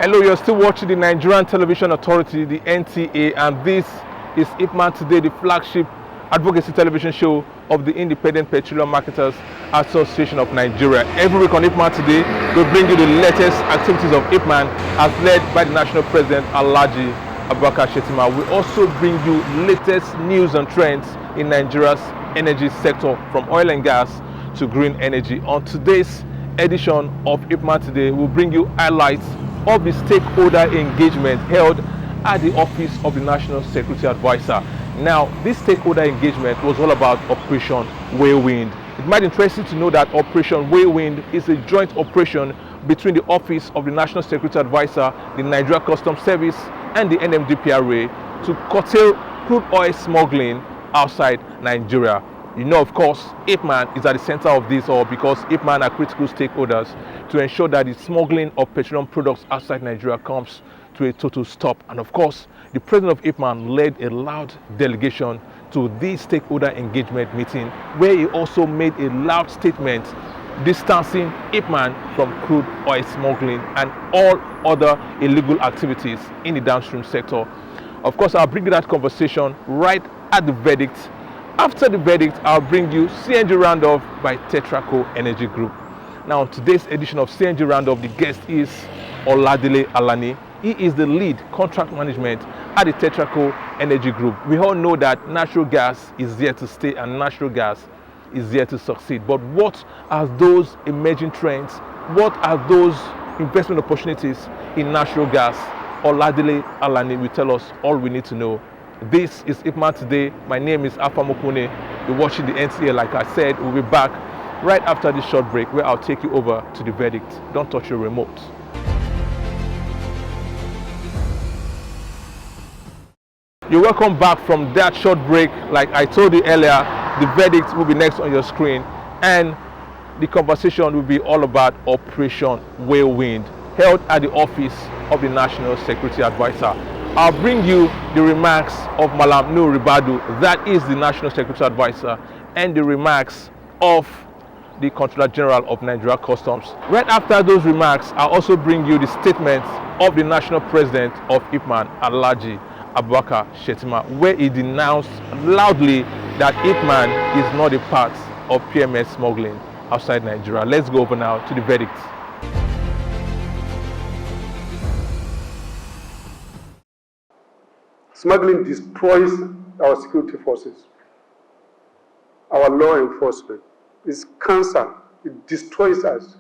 Hello, you're still watching the Nigerian Television Authority, the NTA, and this is IPMAN Today, the flagship advocacy television show of the Independent Petroleum Marketers Association of Nigeria. Every week on IPMAN Today, we bring you the latest activities of IPMAN as led by the National President, Alhaji ABUBAKAR SHETTIMA. We also bring you latest news and trends in Nigeria's energy sector, from oil and gas to green energy. On today's edition of IPMAN Today, we'll bring you highlights of the stakeholder engagement held at the office of the National Security Advisor. Now, this stakeholder engagement was all about Operation Whirlwind. It might be interesting to know that Operation Whirlwind is a joint operation between the office of the National Security Advisor, the Nigeria Customs Service, and the NMDPRA to curtail crude oil smuggling outside Nigeria. You know, of course, IPMAN is at the center of this, or because IPMAN are critical stakeholders to ensure that the smuggling of petroleum products outside Nigeria comes to a total stop. And of course, the president of IPMAN led a loud delegation to this stakeholder engagement meeting, where he also made a loud statement distancing IPMAN from crude oil smuggling and all other illegal activities in the downstream sector. Of course, I'll bring you that conversation right at the verdict. After the verdict, I'll bring you CNG Roundup by Tetraco Energy Group. Now, on today's edition of CNG Roundup, the guest is Oladile Alani. He is the lead contract management at the Tetraco Energy Group. We all know that natural gas is here to stay and natural gas is here to succeed. But what are those emerging trends? What are those investment opportunities in natural gas? Oladile Alani will tell us all we need to know. This is IPMAN Today. My name is AFFIRMS. You're watching the NTA. Like I said, we'll be back right after this short break, where I'll take you over to the verdict. Don't touch your remote. You're welcome back from that short break. Like I told you earlier, the verdict will be next on your screen, and the conversation will be all about Operation Whirlwind, held at the office of the National Security Advisor. I'll bring you the remarks of Malam Nuhu Ribadu, that is the National Security Advisor, and the remarks of the Controller General of Nigeria Customs. Right after those remarks, I'll also bring you the statement of the National President of IPMAN, Alhaji ABUBAKAR SHETTIMA, where he denounced loudly that IPMAN is not a part of Pms smuggling outside Nigeria. Let's go over now to the verdict. Smuggling destroys our security forces, our law enforcement. It's cancer. It destroys us.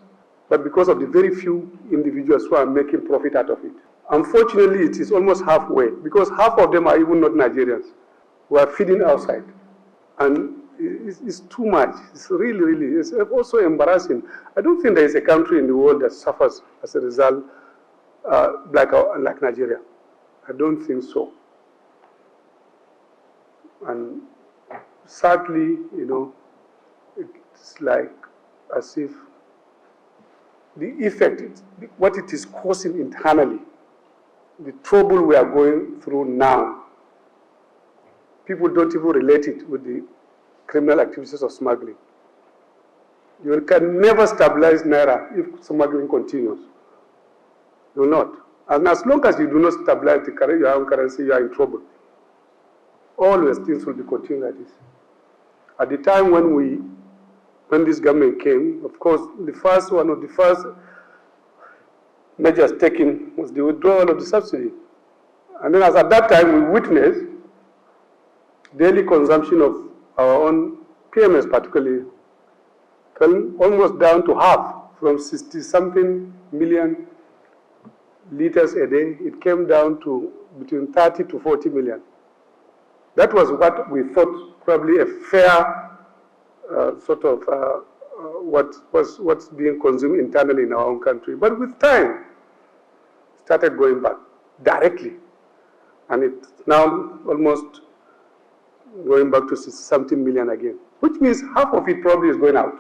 But because of the very few individuals who are making profit out of it. Unfortunately, it is almost halfway, because half of them are even not Nigerians who are feeding outside. And it's too much. It's really, it's also embarrassing. I don't think there is a country in the world that suffers as a result like Nigeria. I don't think so. And sadly, it's like as if the effect, what it is causing internally, the trouble we are going through now, people don't even relate it with the criminal activities of smuggling. You can never stabilize Naira if smuggling continues. You will not. And as long as you do not stabilize your own currency, you are in trouble. Always things will be continuing like this. At the time when this government came, of course, one of the first measures taken was the withdrawal of the subsidy. And then, as at that time, we witnessed daily consumption of our own PMS, particularly, fell almost down to half, from 60-something million liters a day. It came down to between 30 to 40 million. That was what we thought probably a fair what's being consumed internally in our own country. But with time, it started going back directly. And it's now almost going back to something million again, which means half of it probably is going out.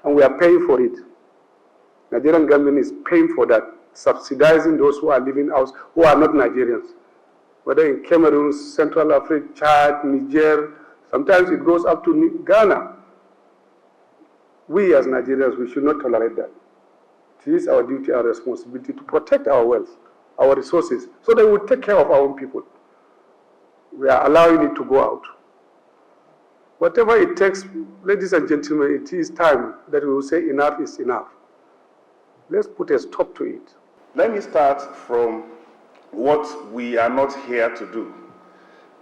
And we are paying for it. Nigerian government is paying for that, subsidizing those who are living out, who are not Nigerians. Whether in Cameroon, Central Africa, Chad, Niger, sometimes it goes up to Ghana. We as Nigerians, we should not tolerate that. It is our duty and responsibility to protect our wealth, our resources, so that we take care of our own people. We are allowing it to go out. Whatever it takes, ladies and gentlemen, it is time that we will say enough is enough. Let's put a stop to it. Let me start from what we are not here to do.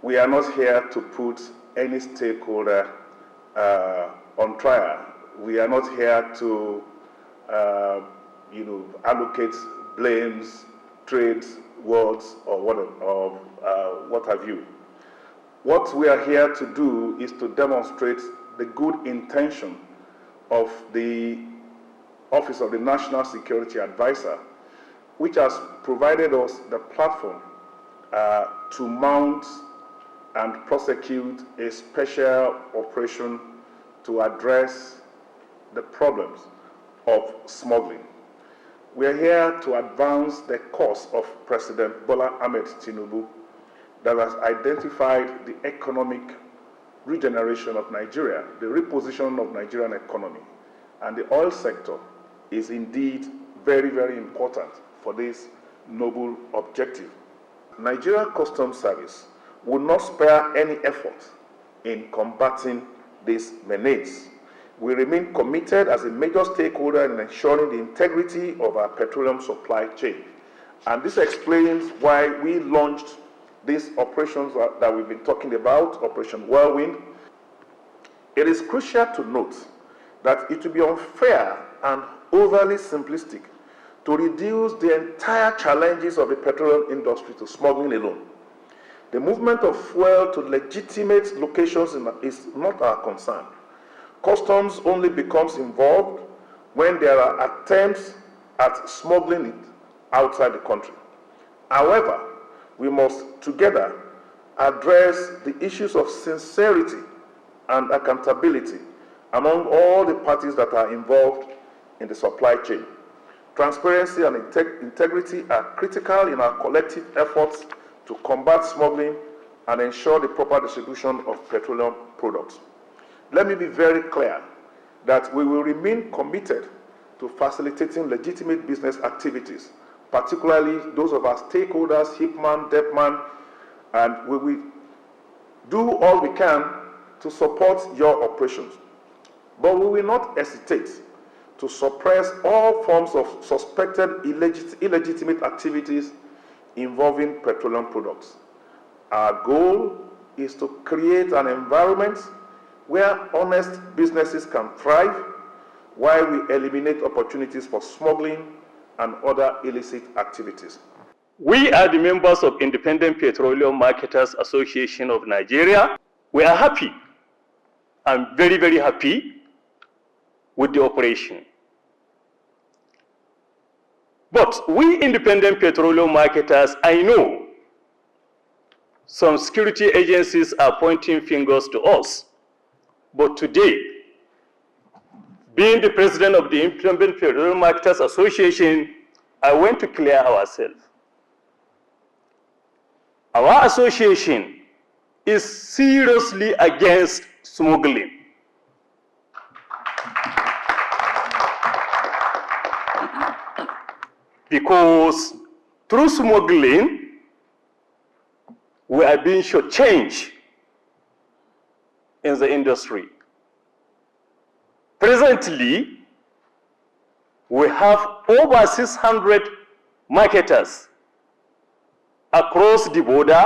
We are not here to put any stakeholder on trial. We are not here to allocate blames, trades, words, or what have you. What we are here to do is to demonstrate the good intention of the Office of the National Security Advisor, which has provided us the platform to mount and prosecute a special operation to address the problems of smuggling. We are here to advance the cause of President Bola Ahmed Tinubu that has identified the economic regeneration of Nigeria, the repositioning of Nigerian economy, and the oil sector is indeed very, very important for this noble objective. Nigeria Customs Service will not spare any effort in combating this menace. We remain committed as a major stakeholder in ensuring the integrity of our petroleum supply chain. And this explains why we launched these operations that we've been talking about, Operation Whirlwind. It is crucial to note that it would be unfair and overly simplistic to reduce the entire challenges of the petroleum industry to smuggling alone. The movement of fuel to legitimate locations is not our concern. Customs only becomes involved when there are attempts at smuggling it outside the country. However, we must together address the issues of sincerity and accountability among all the parties that are involved in the supply chain. Transparency and integrity are critical in our collective efforts to combat smuggling and ensure the proper distribution of petroleum products. Let me be very clear that we will remain committed to facilitating legitimate business activities, particularly those of our stakeholders, IPMAN, DEPMAN, and we will do all we can to support your operations. But we will not hesitate to suppress all forms of suspected illegitimate activities involving petroleum products. Our goal is to create an environment where honest businesses can thrive while we eliminate opportunities for smuggling and other illicit activities. We are the members of Independent Petroleum Marketers Association of Nigeria. We are happy, I'm very, very happy with the operation. But we independent petroleum marketers, I know some security agencies are pointing fingers to us. But today, being the president of the Independent Petroleum Marketers Association, I want to clear ourselves. Our association is seriously against smuggling. Because through smuggling, we are being shortchanged in the industry. Presently, we have over 600 marketers across the border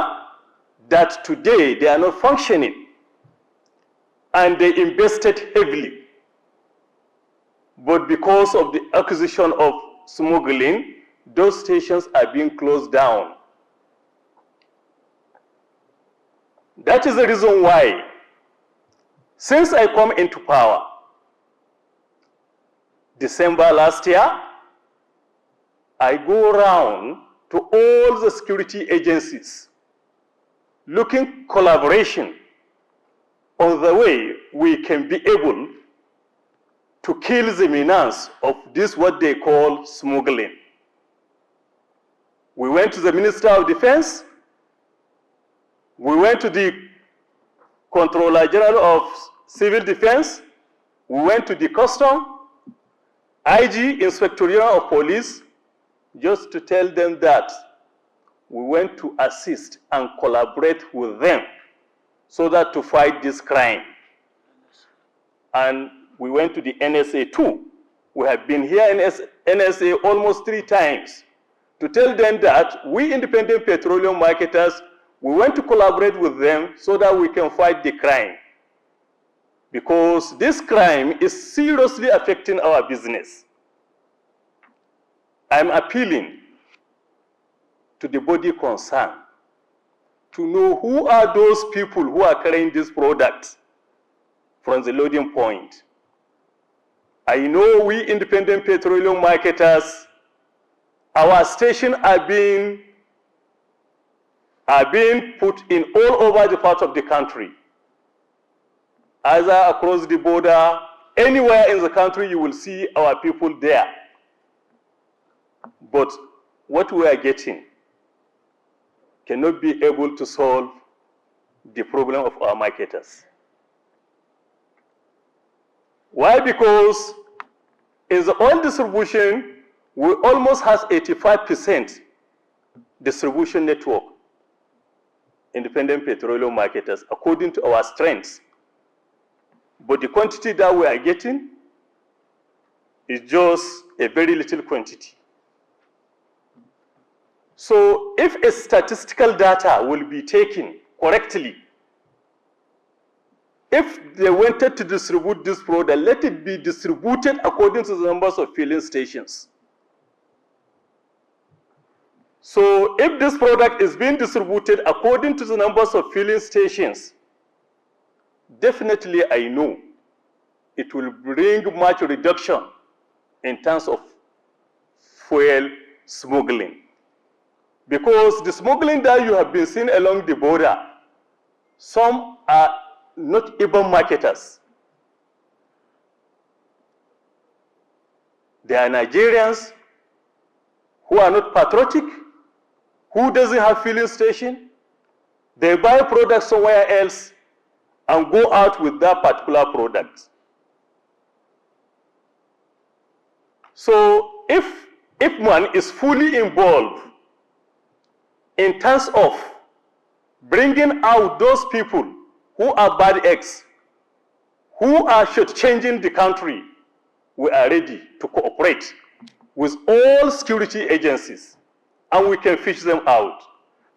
that today they are not functioning, and they invested heavily. But because of the acquisition of smuggling, those stations are being closed down. That is the reason why, since I come into power, December last year, I go around to all the security agencies looking collaboration on the way we can be able to kill the menace of this what they call smuggling. We went to the Minister of Defense, we went to the Controller General of Civil Defense, we went to the Custom, IG, Inspector General of Police, just to tell them that we went to assist and collaborate with them so that to fight this crime. And we went to the NSA too. We have been here in NSA almost 3 times to tell them that we independent petroleum marketers, we want to collaborate with them so that we can fight the crime. Because this crime is seriously affecting our business. I'm appealing to the body concerned to know who are those people who are carrying these products from the loading point. I know we independent petroleum marketers, our stations are being put in all over the part of the country. Either across the border, anywhere in the country, you will see our people there. But what we are getting cannot be able to solve the problem of our marketers. Why? Because in the oil distribution, we almost has 85% distribution network, independent petroleum marketers, according to our strengths. But the quantity that we are getting is just a very little quantity. So if a statistical data will be taken correctly, if they wanted to distribute this product, let it be distributed according to the numbers of filling stations. So if this product is being distributed according to the numbers of filling stations, definitely I know it will bring much reduction in terms of fuel smuggling. Because the smuggling that you have been seeing along the border, some are not even marketers. They are Nigerians who are not patriotic, who doesn't have filling station. They buy products somewhere else and go out with that particular product. So if one is fully involved in terms of bringing out those people who are bad eggs, who are shortchanging the country, we are ready to cooperate with all security agencies, and we can fish them out.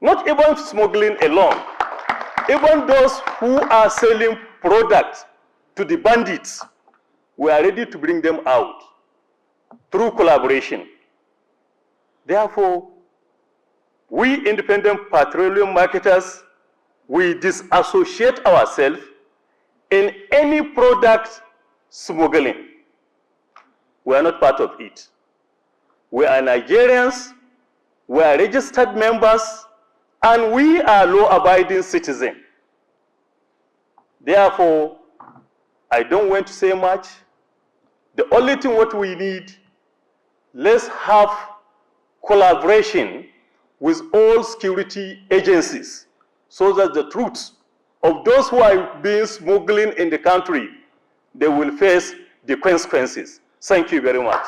Not even smuggling alone, even those who are selling products to the bandits, we are ready to bring them out through collaboration. Therefore, we independent petroleum marketers, we disassociate ourselves in any product smuggling. We are not part of it. We are Nigerians, we are registered members, and we are law-abiding citizens. Therefore, I don't want to say much. The only thing what we need, let's have collaboration with all security agencies so that the truth of those who are being smuggling in the country, they will face the consequences. Thank you very much.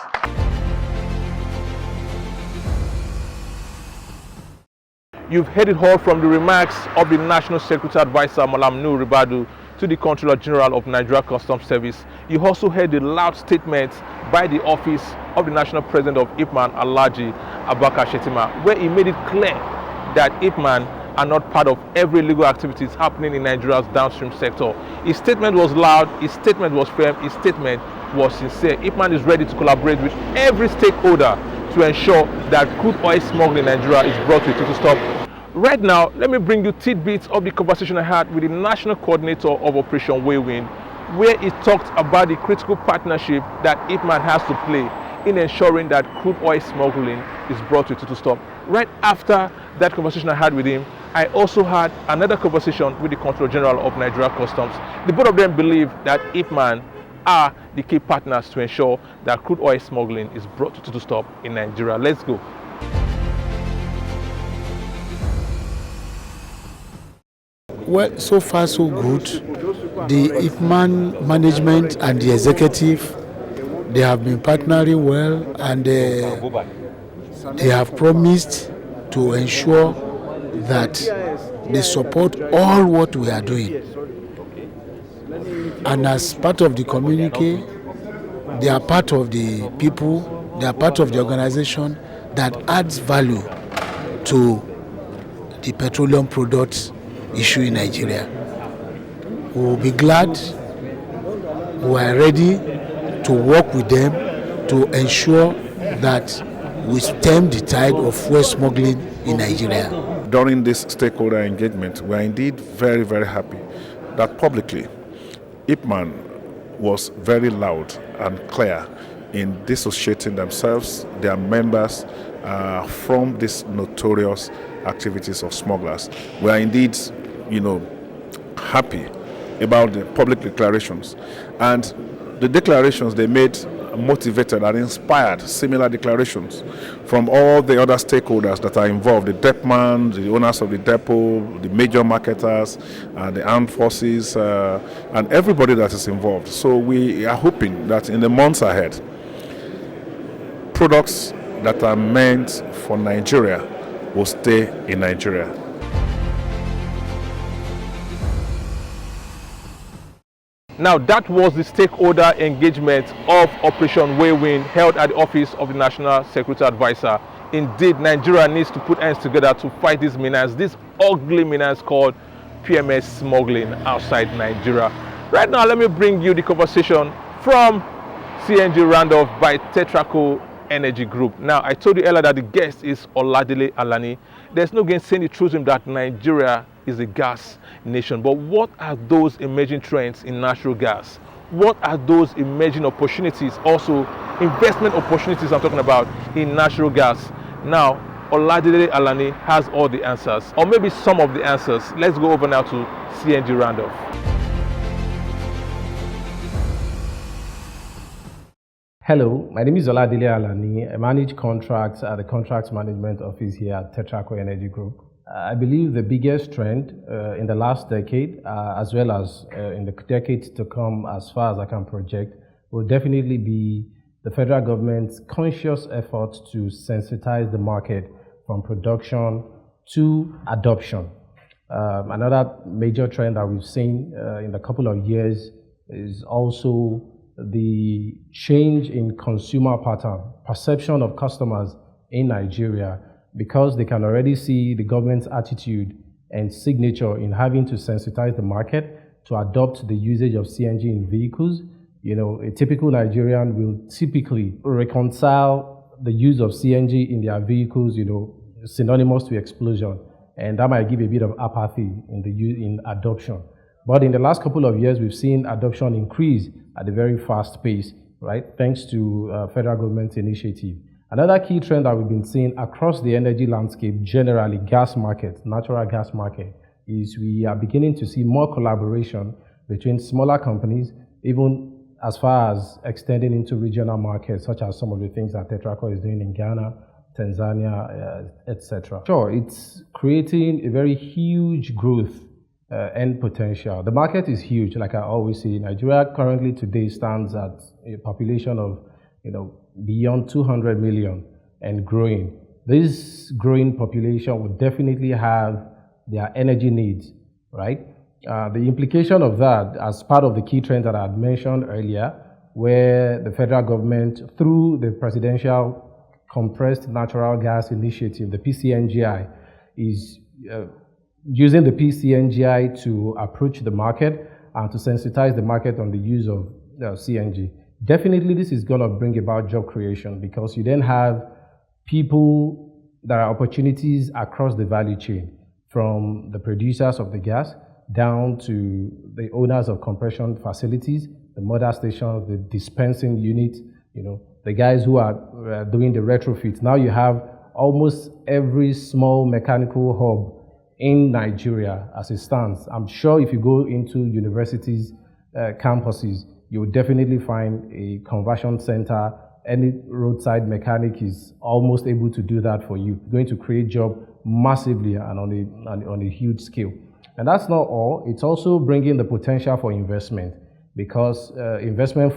You've heard it all from the remarks of the National Security Advisor, Malam Nur Ribadu, to the Controller General of Nigeria Customs Service. You also heard the loud statement by the Office of the National President of IPMAN, Alhaji ABUBAKAR Shettima, where he made it clear that IPMAN are not part of every illegal activities happening in Nigeria's downstream sector. His statement was loud, his statement was firm, his statement was sincere. IPMAN is ready to collaborate with every stakeholder to ensure that crude oil smuggling in Nigeria is brought to a total stop. Right now, let me bring you tidbits of the conversation I had with the National Coordinator of Operation Whirlwind, where he talked about the critical partnership that IPMAN has to play in ensuring that crude oil smuggling is brought to a total stop. Right after that conversation I had with him, I also had another conversation with the Controller General of Nigeria Customs. The both of them believe that IPMAN are the key partners to ensure that crude oil smuggling is brought to a total stop in Nigeria. Let's go. Well, so far so good. The IPMAN management and the executive, They have been partnering well, and they have promised to ensure that they support all what we are doing. And as part of the communique, they are part of the people, they are part of the organization that adds value to the petroleum products issue in Nigeria. We will be glad, we are ready to work with them to ensure that we stem the tide of fuel smuggling in Nigeria. During this stakeholder engagement, we are indeed very, very happy that publicly IPMAN was very loud and clear in dissociating themselves, their members, from these notorious activities of smugglers. We are indeed, happy about the public declarations. And the declarations they made motivated and inspired similar declarations from all the other stakeholders that are involved, the depman, the owners of the depot, the major marketers, the armed forces, and everybody that is involved. So we are hoping that in the months ahead, products that are meant for Nigeria will stay in Nigeria. Now, that was the stakeholder engagement of Operation Whirlwind held at the office of the National Security Advisor. Indeed, Nigeria needs to put hands together to fight this menace, this ugly menace called Pms smuggling outside Nigeria. Right now, let me bring you the conversation from CNG Roundup by Tetraco Energy Group. Now, I told you earlier that the guest is Oladile Alani. There's no gainsaying the truth that Nigeria is a gas nation. But what are those emerging trends in natural gas? What are those emerging opportunities, also investment opportunities I'm talking about in natural gas? Now, Oladile Alani has all the answers, or maybe some of the answers. Let's go over now to CNG Roundup. Hello, my name is Oladile Alani. I manage contracts at the Contracts Management Office here at Tetraco Energy Group. I believe the biggest trend in the last decade, as well as in the decades to come, as far as I can project, will definitely be the federal government's conscious efforts to sensitize the market from production to adoption. Another major trend that we've seen in a couple of years is also the change in consumer pattern, perception of customers in Nigeria, because they can already see the government's attitude and signature in having to sensitize the market to adopt the usage of CNG in vehicles. A typical Nigerian will typically reconcile the use of CNG in their vehicles, synonymous to explosion, and that might give a bit of apathy in adoption. But in the last couple of years, we've seen adoption increase at a very fast pace, right? Thanks to federal government initiative. Another key trend that we've been seeing across the energy landscape, generally gas market, natural gas market, is we are beginning to see more collaboration between smaller companies, even as far as extending into regional markets, such as some of the things that Tetraco is doing in Ghana, Tanzania, etc. Sure, it's creating a very huge growth and potential. The market is huge, like I always say. Nigeria currently today stands at a population of, beyond 200 million and growing. This growing population will definitely have their energy needs, right? The implication of that, as part of the key trends that I had mentioned earlier, where the federal government, through the Presidential Compressed Natural Gas Initiative, the PCNGI, is using the PCNGI to approach the market and to sensitize the market on the use of CNG. Definitely, this is going to bring about job creation, because you then have people, there are opportunities across the value chain, from the producers of the gas down to the owners of compression facilities, the mother stations, the dispensing units, the guys who are doing the retrofits. Now you have almost every small mechanical hub in Nigeria as it stands. I'm sure if you go into universities, campuses, you will definitely find a conversion center. Any roadside mechanic is almost able to do that for you. Going to create job massively and on a huge scale. And that's not all. It's also bringing the potential for investment. because investment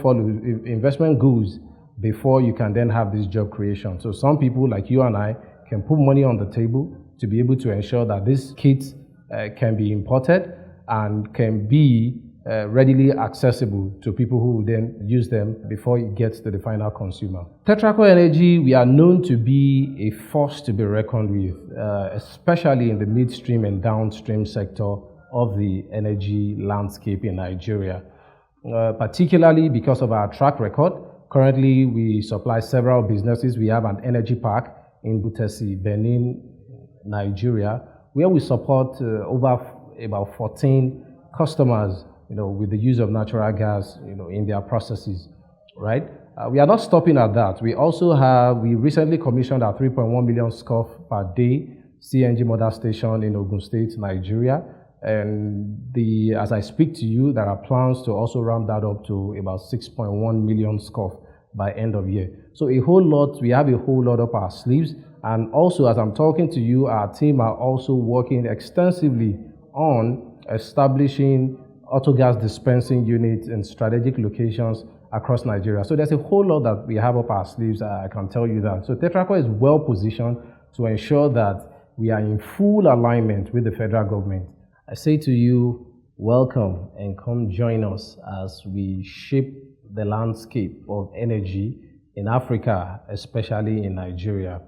goes before you can then have this job creation. So some people like you and I can put money on the table to be able to ensure that these kits can be imported and can be readily accessible to people who will then use them before it gets to the final consumer. Tetraco Energy, we are known to be a force to be reckoned with, especially in the midstream and downstream sector of the energy landscape in Nigeria, particularly because of our track record. Currently, we supply several businesses. We have an energy park in Butesi, Benin, Nigeria, where we support about 14 customers, with the use of natural gas, in their processes, right? We are not stopping at that. We recently commissioned our 3.1 million scoff per day CNG mother station in Ogun State, Nigeria. And as I speak to you, there are plans to also round that up to about 6.1 million scoff by end of year. So we have a whole lot up our sleeves. And also, as I'm talking to you, our team are also working extensively on establishing autogas dispensing units in strategic locations across Nigeria. So there's a whole lot that we have up our sleeves, I can tell you that. So Tetraco is well positioned to ensure that we are in full alignment with the federal government. I say to you, welcome and come join us as we shape the landscape of energy in Africa, especially in Nigeria.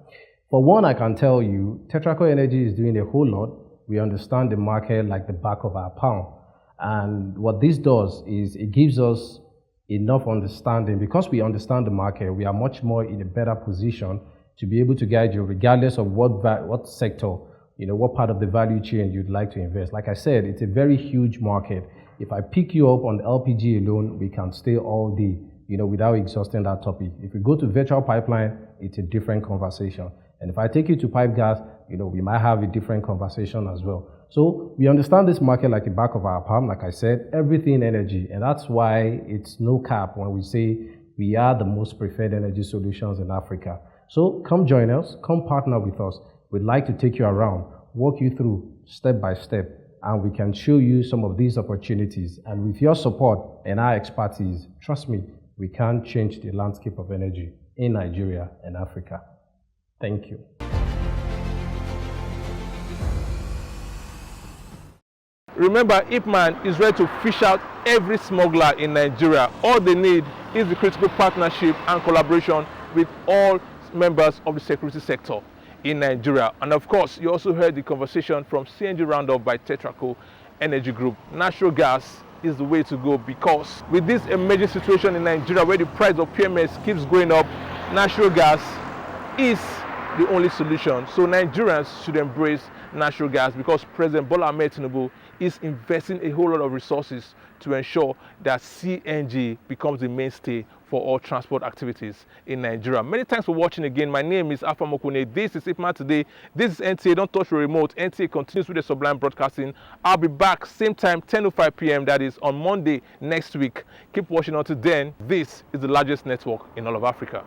For one, I can tell you, Tetraco Energy is doing a whole lot. We understand the market like the back of our palm. And what this does is it gives us enough understanding. Because we understand the market, we are much more in a better position to be able to guide you regardless of what sector, what part of the value chain you'd like to invest. Like I said, it's a very huge market. If I pick you up on LPG alone, we can stay all day, without exhausting that topic. If we go to virtual pipeline, it's a different conversation. And if I take you to pipe gas, we might have a different conversation as well. So we understand this market like the back of our palm, like I said, everything energy. And that's why it's no cap when we say we are the most preferred energy solutions in Africa. So come join us, come partner with us. We'd like to take you around, walk you through step by step, and we can show you some of these opportunities. And with your support and our expertise, trust me, we can change the landscape of energy in Nigeria and Africa. Thank you. Remember, IPMAN is ready to fish out every smuggler in Nigeria. All they need is the critical partnership and collaboration with all members of the security sector in Nigeria. And of course, you also heard the conversation from CNG Roundup by Tetraco Energy Group. Natural gas is the way to go, because with this emerging situation in Nigeria where the price of PMS keeps going up, natural gas is the only solution. So Nigerians should embrace natural gas, because President Bola Ahmed Tinubu is investing a whole lot of resources to ensure that CNG becomes the mainstay for all transport activities in Nigeria. Many thanks for watching again. My name is AFFIRMS. This is IPMAN Today. This is NTA. Don't touch your remote. NTA continues with the Sublime broadcasting. I'll be back same time, 10:05 p.m. That is on Monday next week. Keep watching until then. This is the largest network in all of Africa.